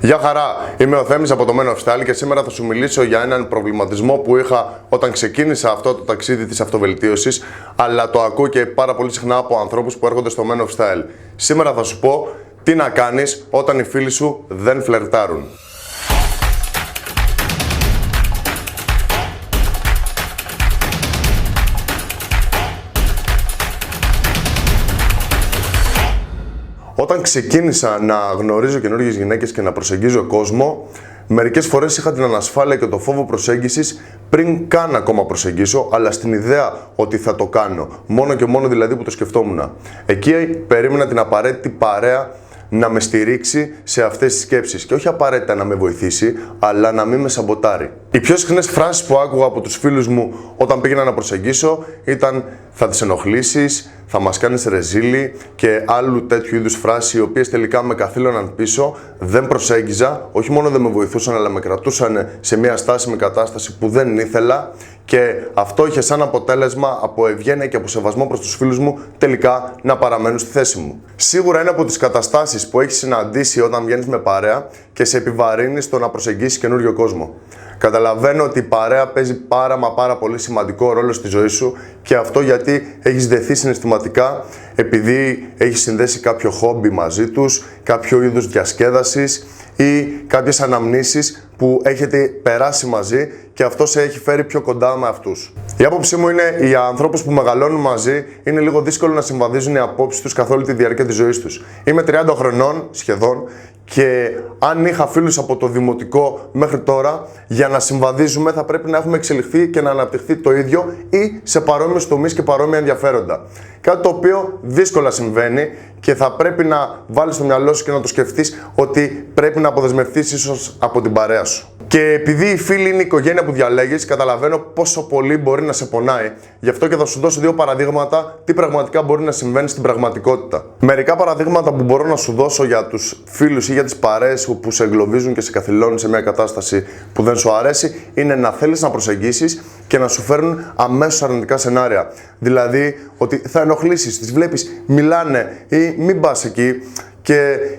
Γεια χαρά, είμαι ο Θέμης από το Men of Style και σήμερα θα σου μιλήσω για έναν προβληματισμό που είχα όταν ξεκίνησα αυτό το ταξίδι της αυτοβελτίωσης, αλλά το ακούω και πάρα πολύ συχνά από ανθρώπους που έρχονται στο Men of Style. Σήμερα θα σου πω τι να κάνεις όταν οι φίλοι σου δεν φλερτάρουν. Όταν ξεκίνησα να γνωρίζω καινούργιες γυναίκες και να προσεγγίζω κόσμο, μερικές φορές είχα την ανασφάλεια και το φόβο προσέγγισης πριν καν ακόμα προσεγγίσω, αλλά στην ιδέα ότι θα το κάνω. Μόνο και μόνο δηλαδή που το σκεφτόμουν. Εκεί περίμενα την απαραίτητη παρέα να με στηρίξει σε αυτές τις σκέψεις και όχι απαραίτητα να με βοηθήσει, αλλά να μην με σαμποτάρει. Οι πιο συχνές φράσεις που άκουγα από τους φίλους μου όταν πήγαινα να προσεγγίσω ήταν «θα τις ενοχλήσεις», «θα μας κάνεις ρεζίλι» και άλλου τέτοιου είδους φράσεις, οι οποίες τελικά με καθήλωναν πίσω, δεν προσέγγιζα, όχι μόνο δεν με βοηθούσαν, αλλά με κρατούσαν σε μια στάσιμη κατάσταση που δεν ήθελα, και αυτό είχε σαν αποτέλεσμα, από ευγένεια και από σεβασμό προς τους φίλους μου, τελικά να παραμένουν στη θέση μου. Σίγουρα είναι από τις καταστάσεις που έχεις συναντήσει όταν βγαίνεις με παρέα και σε επιβαρύνει στο να προσεγγίσεις καινούριο κόσμο. Καταλαβαίνω ότι η παρέα παίζει πάρα πολύ σημαντικό ρόλο στη ζωή σου, και αυτό γιατί έχεις δεθεί συναισθηματικά, επειδή έχεις συνδέσει κάποιο χόμπι μαζί τους, κάποιο είδους διασκέδασης ή κάποιες αναμνήσεις που έχετε περάσει μαζί και αυτό σε έχει φέρει πιο κοντά με αυτούς. Η άποψή μου είναι, οι ανθρώπους που μεγαλώνουν μαζί είναι λίγο δύσκολο να συμβαδίζουν οι απόψεις τους καθ' όλη τη διάρκεια της ζωής τους. Είμαι 30 χρονών σχεδόν και αν είχα φίλους από το δημοτικό μέχρι τώρα, για να συμβαδίζουμε θα πρέπει να έχουμε εξελιχθεί και να αναπτυχθεί το ίδιο ή σε παρόμοιους τομείς και παρόμοια ενδιαφέροντα. Κάτι το οποίο δύσκολα συμβαίνει και θα πρέπει να βάλεις στο μυαλό σου και να το σκεφτείς ότι πρέπει να αποδεσμευτείς ίσως από την παρέα σου. Και επειδή οι φίλοι είναι η οικογένεια που διαλέγεις, καταλαβαίνω πόσο πολύ μπορεί να σε πονάει. Γι' αυτό και θα σου δώσω δύο παραδείγματα τι πραγματικά μπορεί να συμβαίνει στην πραγματικότητα. Μερικά παραδείγματα που μπορώ να σου δώσω για τους φίλους ή για τις παρέες που σε εγκλωβίζουν και σε καθυλώνουν σε μια κατάσταση που δεν σου αρέσει, είναι να θέλεις να προσεγγίσεις και να σου φέρνουν αμέσως αρνητικά σενάρια. Δηλαδή ότι θα ενοχλήσεις, τις βλέπεις, μιλάνε ή μην πας εκεί.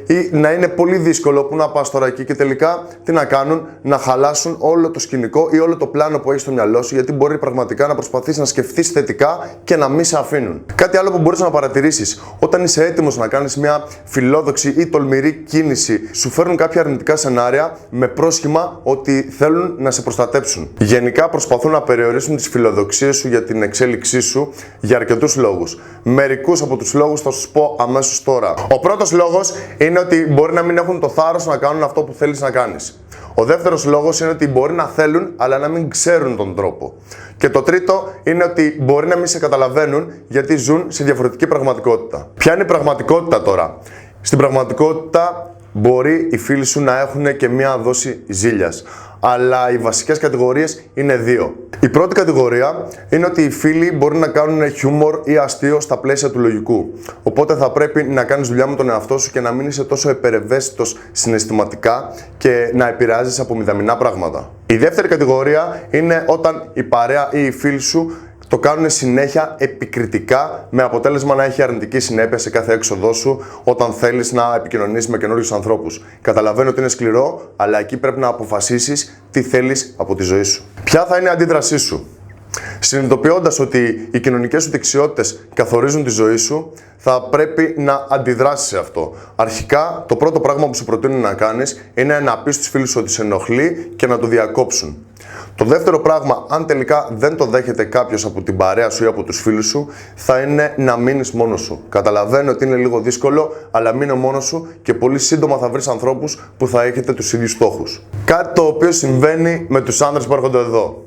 Ή να είναι πολύ δύσκολο που να πας τώρα εκεί και τελικά τι να κάνουν, να χαλάσουν όλο το σκηνικό ή όλο το πλάνο που έχεις στο μυαλό σου, γιατί μπορεί πραγματικά να προσπαθείς να σκεφτείς θετικά και να μην σε αφήνουν. Κάτι άλλο που μπορείς να παρατηρήσεις, όταν είσαι έτοιμος να κάνεις μια φιλόδοξη ή τολμηρή κίνηση, σου φέρνουν κάποια αρνητικά σενάρια με πρόσχημα ότι θέλουν να σε προστατέψουν. Γενικά προσπαθούν να περιορίσουν τις φιλοδοξίες σου για την εξέλιξή σου για αρκετούς λόγους. Μερικούς από τους λόγους θα σου πω αμέσως τώρα. Ο πρώτος λόγος είναι ότι μπορεί να μην έχουν το θάρρος να κάνουν αυτό που θέλεις να κάνεις. Ο δεύτερος λόγος είναι ότι μπορεί να θέλουν, αλλά να μην ξέρουν τον τρόπο. Και το τρίτο είναι ότι μπορεί να μην σε καταλαβαίνουν, γιατί ζουν σε διαφορετική πραγματικότητα. Ποια είναι η πραγματικότητα τώρα? Στην πραγματικότητα μπορεί οι φίλοι σου να έχουν και μία δόση ζήλιας, αλλά οι βασικές κατηγορίες είναι δύο. Η πρώτη κατηγορία είναι ότι οι φίλοι μπορεί να κάνουν χιούμορ ή αστείο στα πλαίσια του λογικού. Οπότε θα πρέπει να κάνεις δουλειά με τον εαυτό σου και να μην είσαι τόσο υπερευαίσθητος συναισθηματικά και να επηρεάζεις από μηδαμινά πράγματα. Η δεύτερη κατηγορία είναι όταν η παρέα ή οι φίλοι σου το κάνουν συνέχεια επικριτικά, με αποτέλεσμα να έχει αρνητική συνέπεια σε κάθε έξοδό σου όταν θέλεις να επικοινωνήσεις με καινούριους ανθρώπους. Καταλαβαίνω ότι είναι σκληρό, αλλά εκεί πρέπει να αποφασίσεις τι θέλεις από τη ζωή σου. Ποια θα είναι η αντίδρασή σου? Συνειδητοποιώντας ότι οι κοινωνικές σου δεξιότητες καθορίζουν τη ζωή σου, θα πρέπει να αντιδράσεις σε αυτό. Αρχικά, το πρώτο πράγμα που σου προτείνω να κάνεις είναι να πεις στους φίλους σου ότι σε ενοχλεί και να το διακόψουν. Το δεύτερο πράγμα, αν τελικά δεν το δέχεται κάποιος από την παρέα σου ή από τους φίλους σου, θα είναι να μείνεις μόνος σου. Καταλαβαίνω ότι είναι λίγο δύσκολο, αλλά μείνε μόνος σου και πολύ σύντομα θα βρεις ανθρώπους που θα έχετε τους ίδιους στόχους. Κάτι το οποίο συμβαίνει με τους άνδρες που έρχονται εδώ.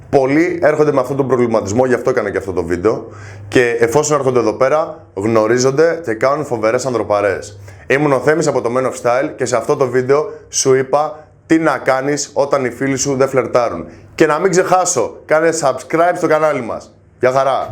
Πολλοί έρχονται με αυτόν τον προβληματισμό, γι' αυτό έκανα και αυτό το βίντεο, και εφόσον έρχονται εδώ πέρα, γνωρίζονται και κάνουν φοβερές ανδροπαρέες. Ήμουν ο Θέμης από το Men of Style και σε αυτό το βίντεο σου είπα τι να κάνεις όταν οι φίλοι σου δεν φλερτάρουν. Και να μην ξεχάσω, κάνε subscribe στο κανάλι μας. Γεια χαρά!